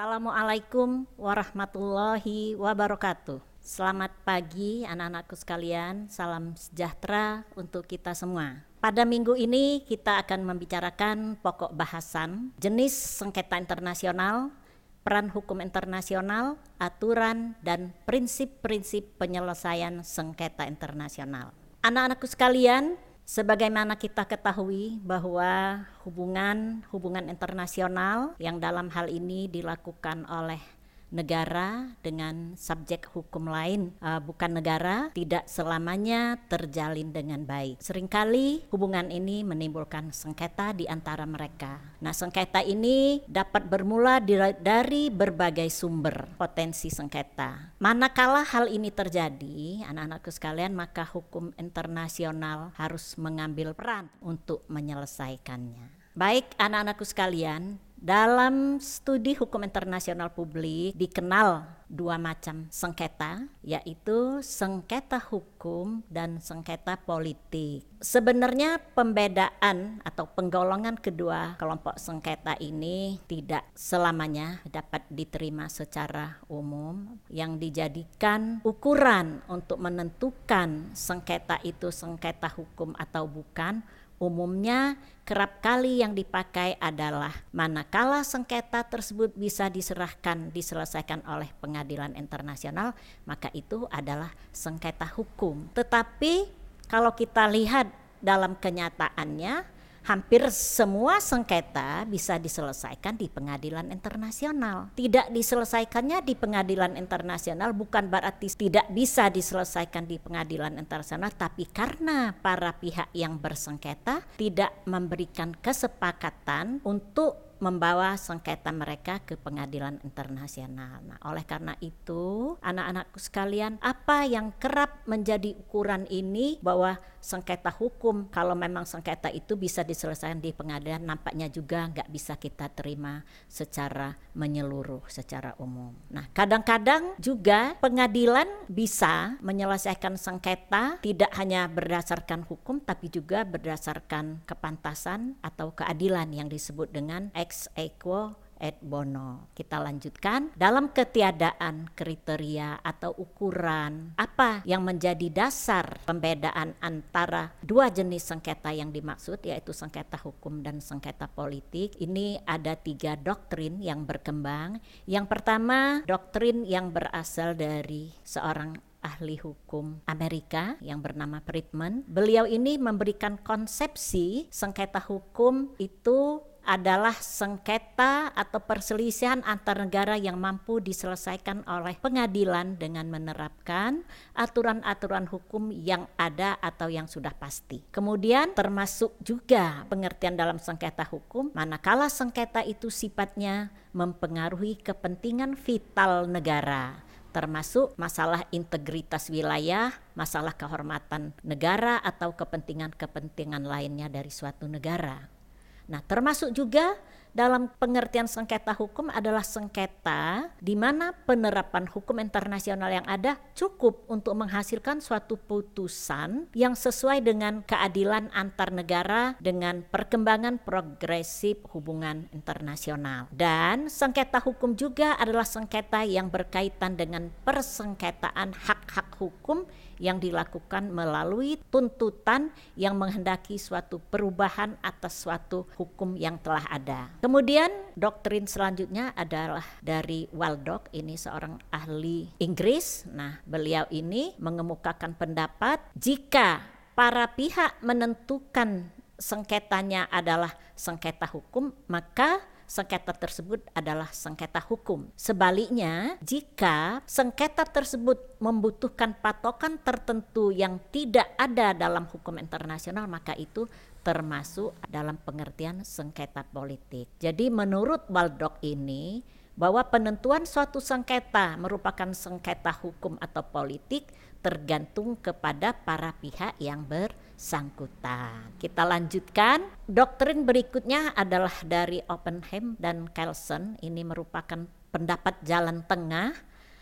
Assalamualaikum warahmatullahi wabarakatuh. Selamat pagi anak-anakku sekalian, salam sejahtera untuk kita semua. Pada minggu ini kita akan membicarakan pokok bahasan jenis sengketa internasional, peran hukum internasional, aturan, dan prinsip-prinsip penyelesaian sengketa internasional. Anak-anakku sekalian, sebagaimana kita ketahui bahwa hubungan internasional yang dalam hal ini dilakukan oleh negara dengan subjek hukum lain bukan negara tidak selamanya terjalin dengan baik. Seringkali hubungan ini menimbulkan sengketa di antara mereka. Nah, sengketa ini dapat bermula dari berbagai sumber potensi sengketa. Manakala hal ini terjadi, anak-anakku sekalian, maka hukum internasional harus mengambil peran untuk menyelesaikannya. Baik anak-anakku sekalian, dalam studi hukum internasional publik dikenal dua macam sengketa, yaitu sengketa hukum dan sengketa politik. Sebenarnya pembedaan atau penggolongan kedua kelompok sengketa ini tidak selamanya dapat diterima secara umum. Yang dijadikan ukuran untuk menentukan sengketa itu sengketa hukum atau bukan, umumnya kerap kali yang dipakai adalah manakala sengketa tersebut bisa diselesaikan oleh pengadilan internasional, maka itu adalah sengketa hukum. Tetapi kalau kita lihat dalam kenyataannya, hampir semua sengketa bisa diselesaikan di pengadilan internasional. Tidak diselesaikannya di pengadilan internasional bukan berarti tidak bisa diselesaikan di pengadilan internasional, tapi karena para pihak yang bersengketa tidak memberikan kesepakatan untuk membawa sengketa mereka ke pengadilan internasional. Nah, oleh karena itu, anak-anakku sekalian, apa yang kerap menjadi ukuran ini bahwa sengketa hukum, kalau memang sengketa itu bisa diselesaikan di pengadilan, nampaknya juga nggak bisa kita terima secara menyeluruh, secara umum. Nah, kadang-kadang juga pengadilan bisa menyelesaikan sengketa tidak hanya berdasarkan hukum, tapi juga berdasarkan kepantasan atau keadilan yang disebut dengan ex aequo et bono. Kita lanjutkan, dalam ketiadaan kriteria atau ukuran apa yang menjadi dasar pembedaan antara dua jenis sengketa yang dimaksud, yaitu sengketa hukum dan sengketa politik. Ini ada 3 doktrin yang berkembang. Yang pertama, doktrin yang berasal dari seorang ahli hukum Amerika yang bernama Friedman. Beliau ini memberikan konsepsi sengketa hukum itu adalah sengketa atau perselisihan antar negara yang mampu diselesaikan oleh pengadilan dengan menerapkan aturan-aturan hukum yang ada atau yang sudah pasti. Kemudian termasuk juga pengertian dalam sengketa hukum manakala sengketa itu sifatnya mempengaruhi kepentingan vital negara, termasuk masalah integritas wilayah, masalah kehormatan negara atau kepentingan-kepentingan lainnya dari suatu negara. Nah, termasuk juga dalam pengertian sengketa hukum adalah sengketa di mana penerapan hukum internasional yang ada cukup untuk menghasilkan suatu putusan yang sesuai dengan keadilan antar negara dengan perkembangan progresif hubungan internasional. Dan sengketa hukum juga adalah sengketa yang berkaitan dengan persengketaan hak-hak hukum yang dilakukan melalui tuntutan yang menghendaki suatu perubahan atas suatu hukum yang telah ada. Kemudian doktrin selanjutnya adalah dari Waldock, ini seorang ahli Inggris. Nah, beliau ini mengemukakan pendapat jika para pihak menentukan sengketanya adalah sengketa hukum, maka sengketa tersebut adalah sengketa hukum. Sebaliknya, jika sengketa tersebut membutuhkan patokan tertentu yang tidak ada dalam hukum internasional, maka itu termasuk dalam pengertian sengketa politik. Jadi menurut Waldock ini, bahwa penentuan suatu sengketa merupakan sengketa hukum atau politik tergantung kepada para pihak yang bersangkutan. Kita lanjutkan. Doktrin berikutnya adalah dari Oppenheim dan Kelsen. Ini merupakan pendapat jalan tengah.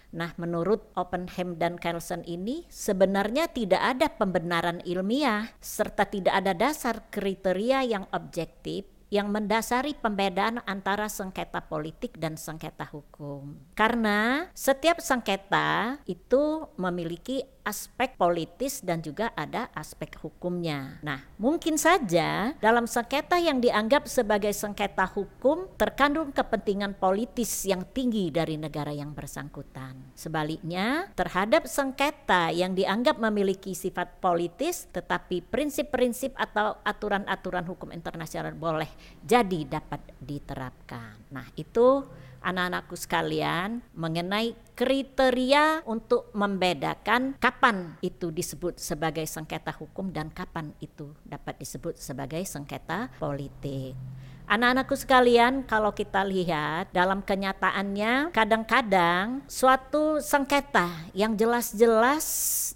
Nah, menurut Oppenheim dan Kelsen ini sebenarnya tidak ada pembenaran ilmiah serta tidak ada dasar kriteria yang objektif yang mendasari pembedaan antara sengketa politik dan sengketa hukum. Karena setiap sengketa itu memiliki aspek politis dan juga ada aspek hukumnya. Nah, mungkin saja dalam sengketa yang dianggap sebagai sengketa hukum terkandung kepentingan politis yang tinggi dari negara yang bersangkutan. Sebaliknya, terhadap sengketa yang dianggap memiliki sifat politis tetapi prinsip-prinsip atau aturan-aturan hukum internasional boleh jadi dapat diterapkan. Nah, itu anak-anakku sekalian mengenai kriteria untuk membedakan kapan itu disebut sebagai sengketa hukum dan kapan itu dapat disebut sebagai sengketa politik. Anak-anakku sekalian, kalau kita lihat dalam kenyataannya kadang-kadang suatu sengketa yang jelas-jelas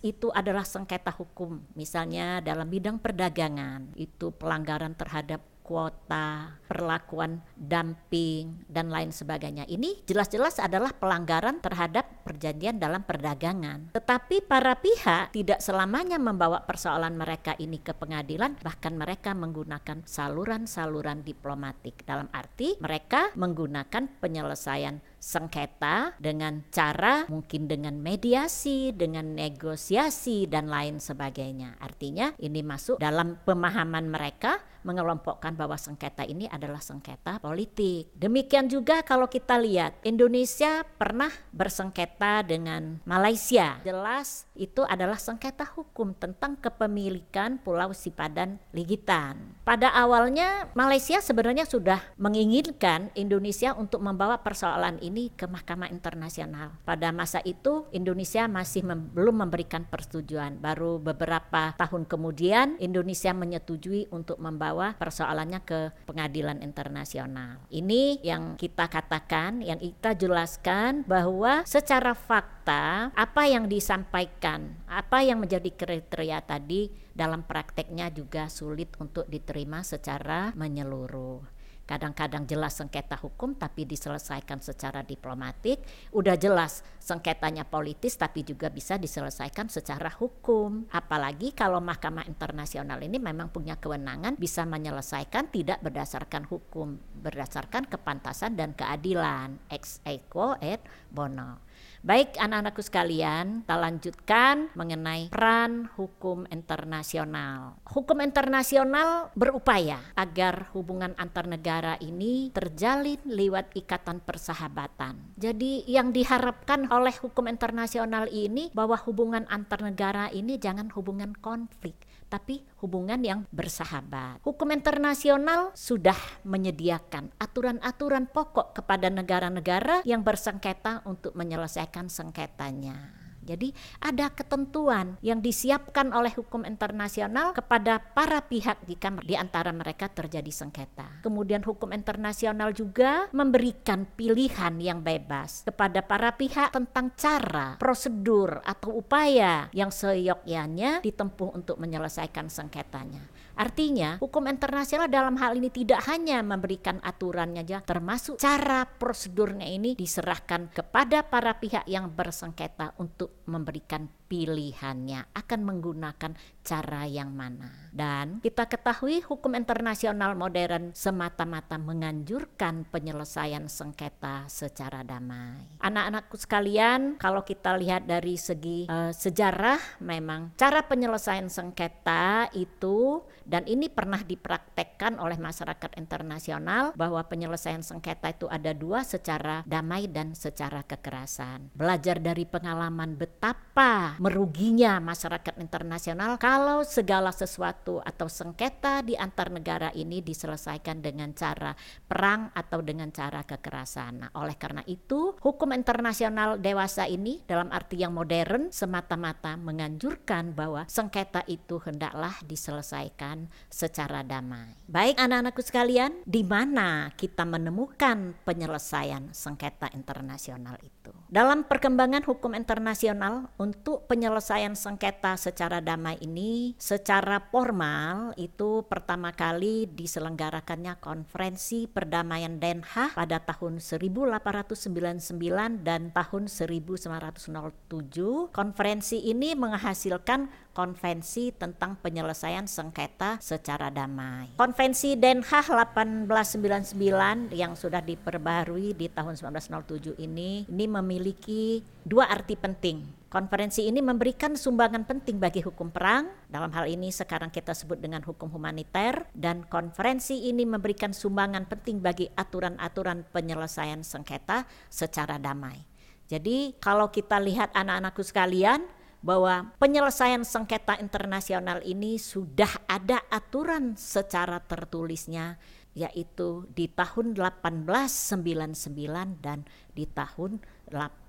itu adalah sengketa hukum. Misalnya dalam bidang perdagangan, itu pelanggaran terhadap kuota, perlakuan dumping, dan lain sebagainya. Ini jelas-jelas adalah pelanggaran terhadap perjanjian dalam perdagangan. Tetapi para pihak tidak selamanya membawa persoalan mereka ini ke pengadilan, bahkan mereka menggunakan saluran-saluran diplomatik. Dalam arti mereka menggunakan penyelesaian sengketa dengan cara mungkin dengan mediasi, dengan negosiasi, dan lain sebagainya. Artinya ini masuk dalam pemahaman mereka mengelompokkan bahwa sengketa ini adalah sengketa politik. Demikian juga kalau kita lihat Indonesia pernah bersengketa dengan Malaysia. Jelas itu adalah sengketa hukum tentang kepemilikan Pulau Sipadan Ligitan. Pada awalnya Malaysia sebenarnya sudah menginginkan Indonesia untuk membawa persoalan ini ke Mahkamah Internasional. Pada masa itu Indonesia masih belum memberikan persetujuan. Baru beberapa tahun kemudian Indonesia menyetujui untuk membawa persoalannya ke Pengadilan Internasional. Ini yang kita katakan, yang kita jelaskan bahwa secara fakta apa yang disampaikan, apa yang menjadi kriteria tadi dalam prakteknya juga sulit untuk diterima secara menyeluruh. Kadang-kadang jelas sengketa hukum tapi diselesaikan secara diplomatik, udah jelas sengketanya politis tapi juga bisa diselesaikan secara hukum. Apalagi kalau Mahkamah Internasional ini memang punya kewenangan bisa menyelesaikan tidak berdasarkan hukum, berdasarkan kepantasan dan keadilan, ex aequo et bono. Baik anak-anakku sekalian, kita lanjutkan mengenai peran hukum internasional. Hukum internasional berupaya agar hubungan antar negara ini terjalin lewat ikatan persahabatan. Jadi yang diharapkan oleh hukum internasional ini bahwa hubungan antar negara ini jangan hubungan konflik, tapi hubungan yang bersahabat. Hukum internasional sudah menyediakan aturan-aturan pokok kepada negara-negara yang bersengketa untuk menyelesaikan sengketanya. Jadi ada ketentuan yang disiapkan oleh hukum internasional kepada para pihak jika di antara mereka terjadi sengketa. Kemudian hukum internasional juga memberikan pilihan yang bebas kepada para pihak tentang cara, prosedur atau upaya yang seyogyanya ditempuh untuk menyelesaikan sengketanya. Artinya hukum internasional dalam hal ini tidak hanya memberikan aturannya saja, termasuk cara prosedurnya ini diserahkan kepada para pihak yang bersengketa untuk memberikan pilihannya akan menggunakan cara yang mana. Dan kita ketahui hukum internasional modern semata-mata menganjurkan penyelesaian sengketa secara damai. Anak-anakku sekalian, kalau kita lihat dari segi sejarah, memang cara penyelesaian sengketa itu, dan ini pernah dipraktekkan oleh masyarakat internasional, bahwa penyelesaian sengketa itu ada dua, secara damai dan secara kekerasan. Belajar dari pengalaman betapa meruginya masyarakat internasional kalau segala sesuatu atau sengketa di antar negara ini diselesaikan dengan cara perang atau dengan cara kekerasan. Nah, oleh karena itu hukum internasional dewasa ini dalam arti yang modern semata-mata menganjurkan bahwa sengketa itu hendaklah diselesaikan secara damai. Baik anak-anakku sekalian, di mana kita menemukan penyelesaian sengketa internasional itu? Dalam perkembangan hukum internasional untuk penyelesaian sengketa secara damai ini ini secara formal itu pertama kali diselenggarakannya Konferensi Perdamaian Den Haag pada tahun 1899 dan tahun 1907. Konferensi ini menghasilkan konvensi tentang penyelesaian sengketa secara damai. Konvensi Den Haag 1899 yang sudah diperbaharui di tahun 1907 ini memiliki dua arti penting. Konferensi ini memberikan sumbangan penting bagi hukum perang, dalam hal ini sekarang kita sebut dengan hukum humaniter, dan konferensi ini memberikan sumbangan penting bagi aturan-aturan penyelesaian sengketa secara damai. Jadi kalau kita lihat anak-anakku sekalian, bahwa penyelesaian sengketa internasional ini sudah ada aturan secara tertulisnya, yaitu di tahun 1899 dan di tahun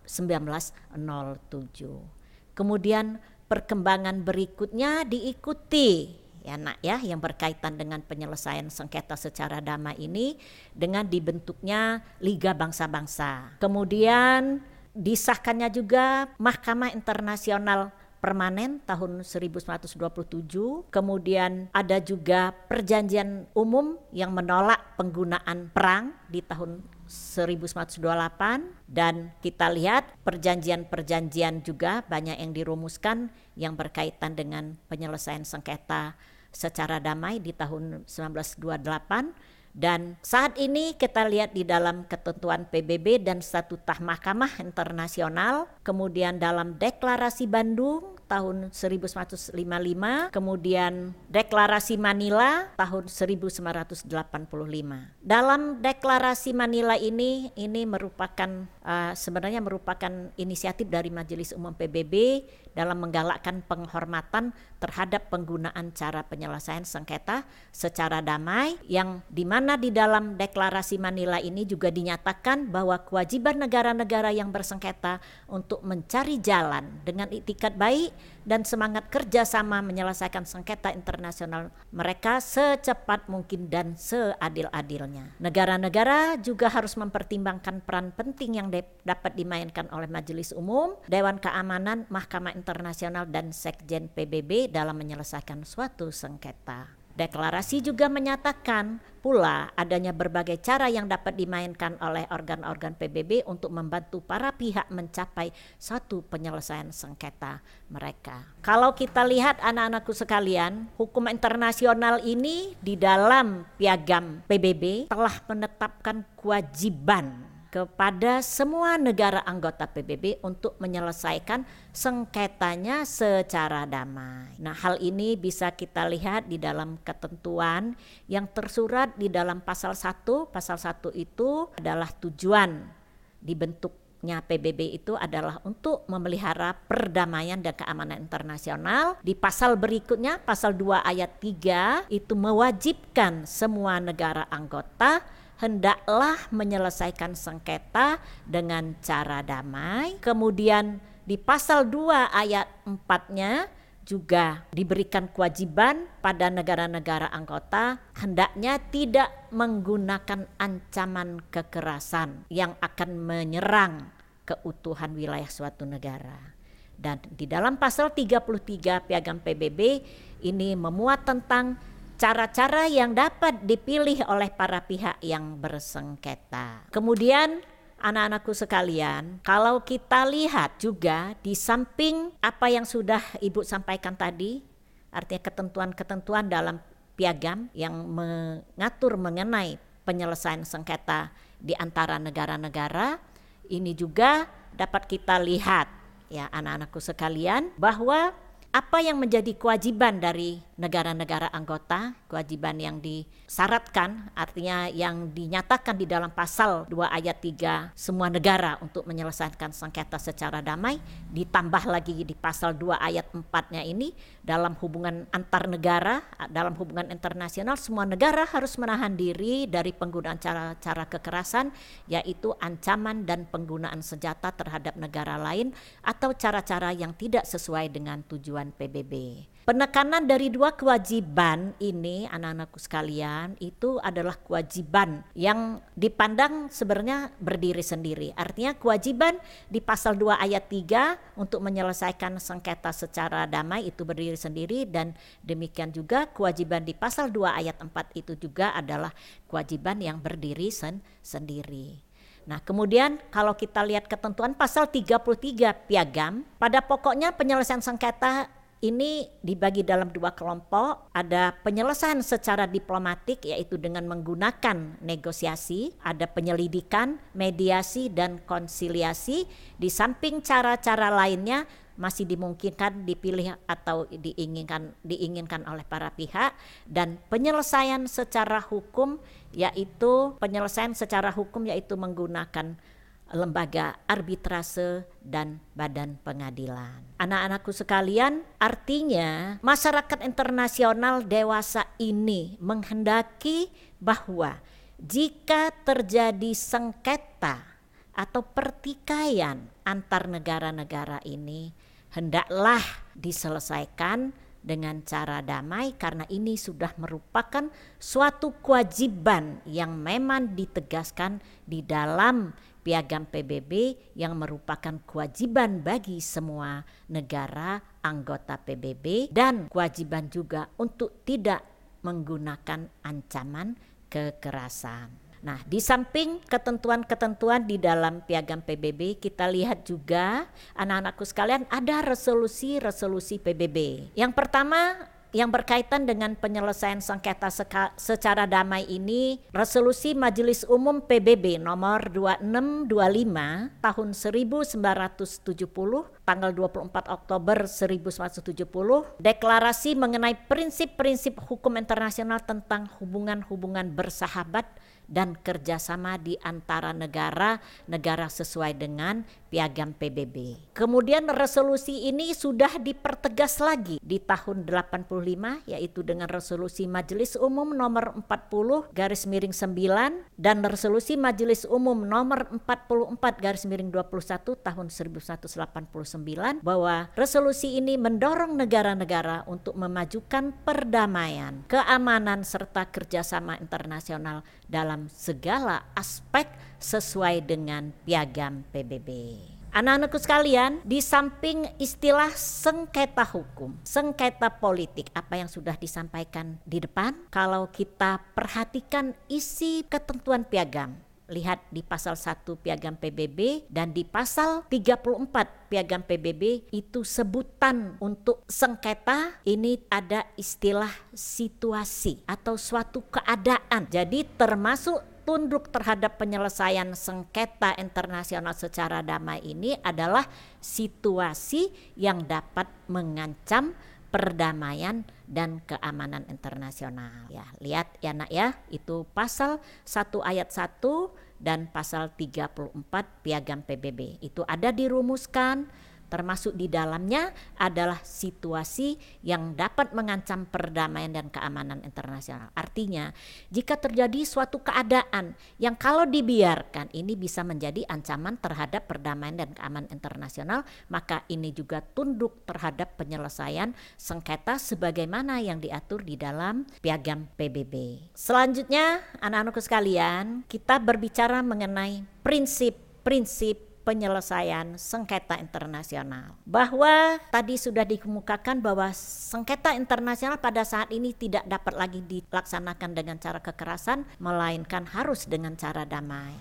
1907. Kemudian perkembangan berikutnya diikuti ya nak ya, yang berkaitan dengan penyelesaian sengketa secara damai ini dengan dibentuknya Liga Bangsa-Bangsa. Kemudian disahkannya juga Mahkamah Internasional Permanen tahun 1927. Kemudian ada juga perjanjian umum yang menolak penggunaan perang di tahun 1928, dan kita lihat perjanjian-perjanjian juga banyak yang dirumuskan yang berkaitan dengan penyelesaian sengketa secara damai di tahun 1928. Dan saat ini kita lihat di dalam ketentuan PBB dan Statutah Mahkamah Internasional, kemudian dalam Deklarasi Bandung tahun 1955, kemudian Deklarasi Manila tahun 1985. Dalam Deklarasi Manila ini merupakan sebenarnya merupakan inisiatif dari Majelis Umum PBB dalam menggalakkan penghormatan terhadap penggunaan cara penyelesaian sengketa secara damai, yang dimana di dalam Deklarasi Manila ini juga dinyatakan bahwa kewajiban negara-negara yang bersengketa untuk mencari jalan dengan itikad baik dan semangat kerjasama menyelesaikan sengketa internasional mereka secepat mungkin dan seadil-adilnya. Negara-negara juga harus mempertimbangkan peran penting yang dapat dimainkan oleh Majelis Umum, Dewan Keamanan, Mahkamah Internasional, dan Sekjen PBB dalam menyelesaikan suatu sengketa. Deklarasi juga menyatakan pula adanya berbagai cara yang dapat dimainkan oleh organ-organ PBB untuk membantu para pihak mencapai suatu penyelesaian sengketa mereka. Kalau kita lihat anak-anakku sekalian, hukum internasional ini di dalam piagam PBB telah menetapkan kewajiban kepada semua negara anggota PBB untuk menyelesaikan sengketanya secara damai. Nah, hal ini bisa kita lihat di dalam ketentuan yang tersurat di dalam pasal 1. Pasal 1 itu adalah tujuan dibentuknya PBB itu adalah untuk memelihara perdamaian dan keamanan internasional. Di pasal berikutnya, pasal 2 ayat 3 itu mewajibkan semua negara anggota hendaklah menyelesaikan sengketa dengan cara damai. Kemudian di pasal 2 ayat 4-nya juga diberikan kewajiban pada negara-negara anggota hendaknya tidak menggunakan ancaman kekerasan yang akan menyerang keutuhan wilayah suatu negara. Dan di dalam pasal 33 Piagam PBB ini memuat tentang cara-cara yang dapat dipilih oleh para pihak yang bersengketa. Kemudian anak-anakku sekalian, kalau kita lihat juga di samping apa yang sudah Ibu sampaikan tadi, artinya ketentuan-ketentuan dalam piagam yang mengatur mengenai penyelesaian sengketa di antara negara-negara, ini juga dapat kita lihat ya anak-anakku sekalian bahwa apa yang menjadi kewajiban dari negara-negara anggota, kewajiban yang disyaratkan, artinya yang dinyatakan di dalam pasal 2 ayat 3 semua negara untuk menyelesaikan sengketa secara damai, ditambah lagi di pasal 2 ayat 4-nya ini dalam hubungan antar negara, dalam hubungan internasional semua negara harus menahan diri dari penggunaan cara-cara kekerasan, yaitu ancaman dan penggunaan senjata terhadap negara lain atau cara-cara yang tidak sesuai dengan tujuan PBB. Penekanan dari dua kewajiban ini, anak-anakku sekalian, itu adalah kewajiban yang dipandang sebenarnya berdiri sendiri. Artinya kewajiban di pasal 2 ayat 3 untuk menyelesaikan sengketa secara damai itu berdiri sendiri, dan demikian juga kewajiban di pasal 2 ayat 4 itu juga adalah kewajiban yang berdiri sendiri. Nah, kemudian kalau kita lihat ketentuan pasal 33 piagam, pada pokoknya penyelesaian sengketa ini dibagi dalam dua kelompok. Ada penyelesaian secara diplomatik, yaitu dengan menggunakan negosiasi, ada penyelidikan, mediasi, dan konsiliasi. Di samping cara-cara lainnya masih dimungkinkan, dipilih atau diinginkan oleh para pihak. Dan penyelesaian secara hukum yaitu menggunakan lembaga arbitrase dan badan pengadilan. Anak-anakku sekalian, artinya masyarakat internasional dewasa ini menghendaki bahwa jika terjadi sengketa atau pertikaian antar negara-negara ini, hendaklah diselesaikan dengan cara damai, karena ini sudah merupakan suatu kewajiban yang memang ditegaskan di dalam Piagam PBB, yang merupakan kewajiban bagi semua negara anggota PBB, dan kewajiban juga untuk tidak menggunakan ancaman kekerasan. Nah, di samping ketentuan-ketentuan di dalam Piagam PBB, kita lihat juga, anak-anakku sekalian, ada resolusi-resolusi PBB. Yang pertama, yang berkaitan dengan penyelesaian sengketa secara damai ini, Resolusi Majelis Umum PBB nomor 2625 tahun 1970, tanggal 24 Oktober 1970, deklarasi mengenai prinsip-prinsip hukum internasional tentang hubungan-hubungan bersahabat dan kerjasama di antara negara-negara sesuai dengan Piagam PBB. Kemudian resolusi ini sudah dipertegas lagi di tahun 85, yaitu dengan Resolusi Majelis Umum nomor 40/9 dan Resolusi Majelis Umum nomor 44/21 tahun 1989, bahwa resolusi ini mendorong negara-negara untuk memajukan perdamaian, keamanan, serta kerjasama internasional dalam segala aspek sesuai dengan Piagam PBB. Anak-anakku sekalian, di samping istilah sengketa hukum, sengketa politik, apa yang sudah disampaikan di depan, kalau kita perhatikan isi ketentuan piagam, lihat di pasal 1 Piagam PBB dan di pasal 34 Piagam PBB, itu sebutan untuk sengketa ini ada istilah situasi atau suatu keadaan. Jadi termasuk tunduk terhadap penyelesaian sengketa internasional secara damai ini adalah situasi yang dapat mengancam perdamaian dan keamanan internasional. Ya, lihat ya nak ya, itu pasal 1 ayat 1 dan pasal 34 Piagam PBB. Itu ada dirumuskan, termasuk di dalamnya adalah situasi yang dapat mengancam perdamaian dan keamanan internasional. Artinya, jika terjadi suatu keadaan yang kalau dibiarkan ini bisa menjadi ancaman terhadap perdamaian dan keamanan internasional, maka ini juga tunduk terhadap penyelesaian sengketa sebagaimana yang diatur di dalam Piagam PBB. Selanjutnya, anak-anakku sekalian, kita berbicara mengenai prinsip-prinsip penyelesaian sengketa internasional. Bahwa tadi sudah dikemukakan bahwa sengketa internasional pada saat ini tidak dapat lagi dilaksanakan dengan cara kekerasan, melainkan harus dengan cara damai.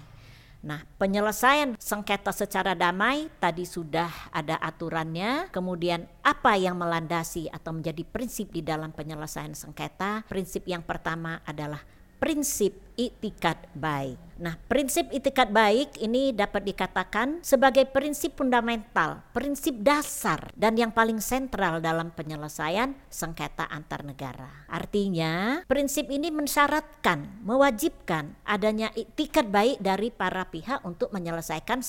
Nah, penyelesaian sengketa secara damai tadi sudah ada aturannya. Kemudian apa yang melandasi atau menjadi prinsip di dalam penyelesaian sengketa? Prinsip yang pertama adalah prinsip itikad baik. Nah, prinsip itikad baik ini dapat dikatakan sebagai prinsip fundamental, prinsip dasar dan yang paling sentral dalam penyelesaian sengketa antar negara. Artinya, prinsip ini mensyaratkan, mewajibkan adanya itikad baik dari para pihak untuk menyelesaikan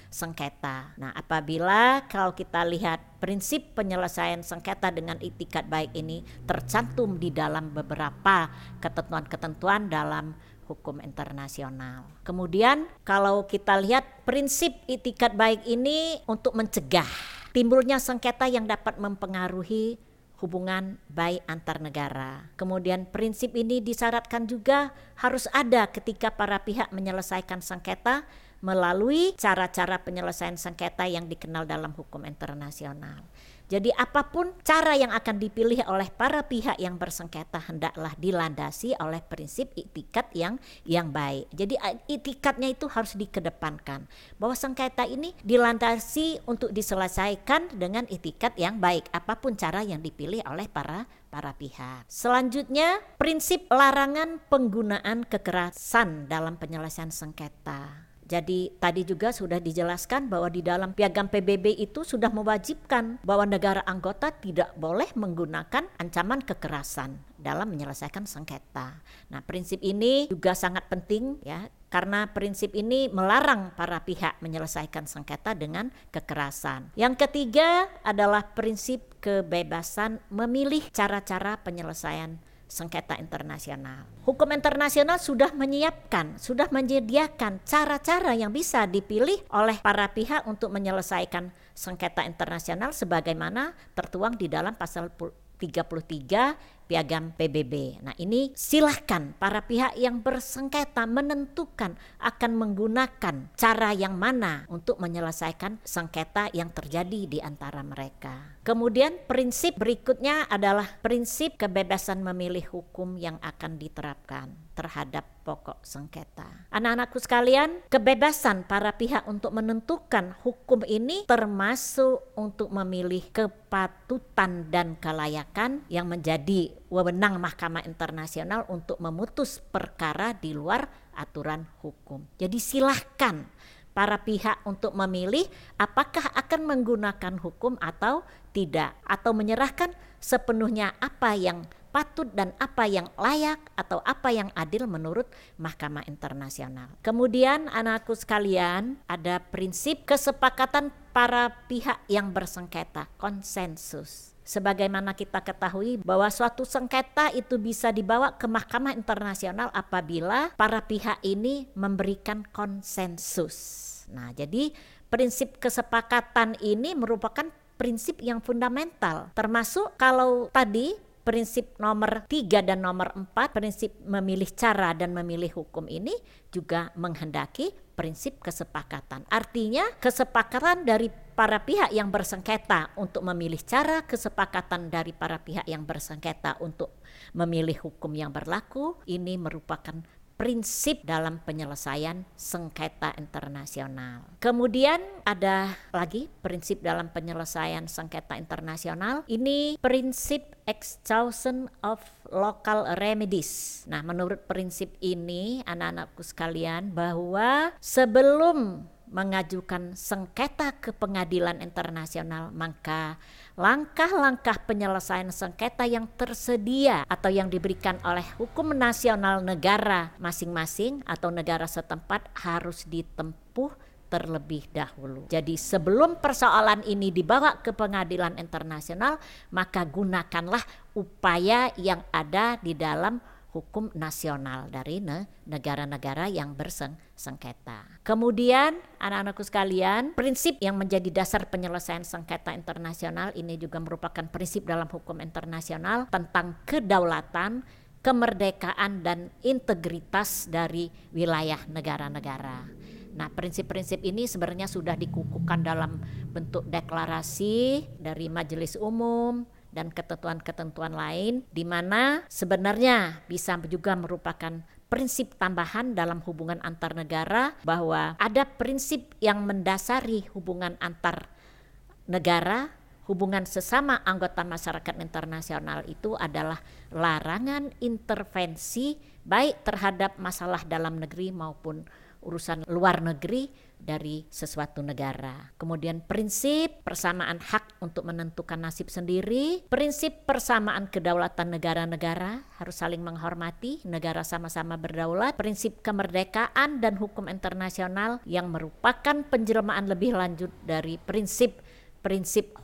sengketa. Nah, apabila kalau kita lihat prinsip penyelesaian sengketa dengan itikad baik ini tercantum di dalam beberapa ketentuan-ketentuan dalam hukum internasional. Kemudian kalau kita lihat prinsip itikad baik ini untuk mencegah timbulnya sengketa yang dapat mempengaruhi hubungan baik antar negara. Kemudian prinsip ini disyaratkan juga harus ada ketika para pihak menyelesaikan sengketa melalui cara-cara penyelesaian sengketa yang dikenal dalam hukum internasional. Jadi apapun cara yang akan dipilih oleh para pihak yang bersengketa hendaklah dilandasi oleh prinsip itikat yang baik. Jadi itikatnya itu harus dikedepankan, bahwa sengketa ini dilandasi untuk diselesaikan dengan itikat yang baik, apapun cara yang dipilih oleh para pihak. Selanjutnya, prinsip larangan penggunaan kekerasan dalam penyelesaian sengketa. Jadi tadi juga sudah dijelaskan bahwa di dalam piagam PBB itu sudah mewajibkan bahwa negara anggota tidak boleh menggunakan ancaman kekerasan dalam menyelesaikan sengketa. Nah, prinsip ini juga sangat penting ya, karena prinsip ini melarang para pihak menyelesaikan sengketa dengan kekerasan. Yang ketiga adalah prinsip kebebasan memilih cara-cara penyelesaian sengketa internasional. Hukum internasional sudah menyediakan cara-cara yang bisa dipilih oleh para pihak untuk menyelesaikan sengketa internasional sebagaimana tertuang di dalam pasal 33 Piagam PBB. Nah, ini silahkan para pihak yang bersengketa menentukan akan menggunakan cara yang mana untuk menyelesaikan sengketa yang terjadi di antara mereka. Kemudian prinsip berikutnya adalah prinsip kebebasan memilih hukum yang akan diterapkan terhadap pokok sengketa. Anak-anakku sekalian, kebebasan para pihak untuk menentukan hukum ini termasuk untuk memilih kepatutan dan kelayakan yang menjadi wewenang Mahkamah Internasional untuk memutus perkara di luar aturan hukum. Jadi silahkan para pihak untuk memilih apakah akan menggunakan hukum atau tidak, atau menyerahkan sepenuhnya apa yang patut dan apa yang layak atau apa yang adil menurut Mahkamah Internasional. Kemudian anakku sekalian, ada prinsip kesepakatan para pihak yang bersengketa, konsensus. Sebagaimana kita ketahui bahwa suatu sengketa itu bisa dibawa ke Mahkamah Internasional apabila para pihak ini memberikan konsensus. Nah, jadi prinsip kesepakatan ini merupakan prinsip yang fundamental. Termasuk kalau tadi prinsip nomor 3 dan nomor 4, prinsip memilih cara dan memilih hukum ini juga menghendaki prinsip kesepakatan. Artinya kesepakatan dari para pihak yang bersengketa untuk memilih cara, kesepakatan dari para pihak yang bersengketa untuk memilih hukum yang berlaku, ini merupakan prinsip dalam penyelesaian sengketa internasional. Kemudian ada lagi prinsip dalam penyelesaian sengketa internasional, ini prinsip exhaustion of local remedies. Nah, menurut prinsip ini anak-anakku sekalian, bahwa sebelum mengajukan sengketa ke pengadilan internasional, maka langkah-langkah penyelesaian sengketa yang tersedia atau yang diberikan oleh hukum nasional negara masing-masing atau negara setempat harus ditempuh terlebih dahulu. Jadi sebelum persoalan ini dibawa ke pengadilan internasional, maka gunakanlah upaya yang ada di dalam hukum nasional dari negara-negara yang bersengketa. Kemudian anak-anakku sekalian, prinsip yang menjadi dasar penyelesaian sengketa internasional ini juga merupakan prinsip dalam hukum internasional tentang kedaulatan, kemerdekaan dan integritas dari wilayah negara-negara. Nah, prinsip-prinsip ini sebenarnya sudah dikukuhkan dalam bentuk deklarasi dari Majelis Umum dan ketentuan-ketentuan lain, di mana sebenarnya bisa juga merupakan prinsip tambahan dalam hubungan antar negara, bahwa ada prinsip yang mendasari hubungan antar negara, hubungan sesama anggota masyarakat internasional itu adalah larangan intervensi baik terhadap masalah dalam negeri maupun urusan luar negeri dari sesuatu negara. Kemudian prinsip persamaan hak untuk menentukan nasib sendiri, prinsip persamaan kedaulatan negara-negara harus saling menghormati, negara sama-sama berdaulat, prinsip kemerdekaan dan hukum internasional yang merupakan penjelmaan lebih lanjut dari prinsip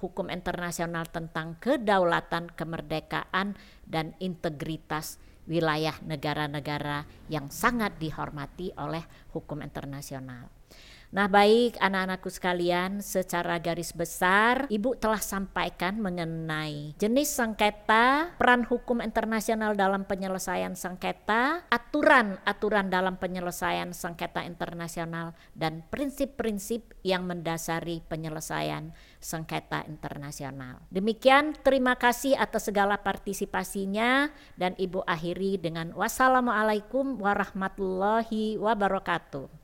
hukum internasional tentang kedaulatan, kemerdekaan dan integritas wilayah negara-negara yang sangat dihormati oleh hukum internasional. Nah, baik anak-anakku sekalian, secara garis besar Ibu telah sampaikan mengenai jenis sengketa, peran hukum internasional dalam penyelesaian sengketa, aturan-aturan dalam penyelesaian sengketa internasional, dan prinsip-prinsip yang mendasari penyelesaian sengketa internasional. Demikian, terima kasih atas segala partisipasinya, dan Ibu akhiri dengan wassalamualaikum warahmatullahi wabarakatuh.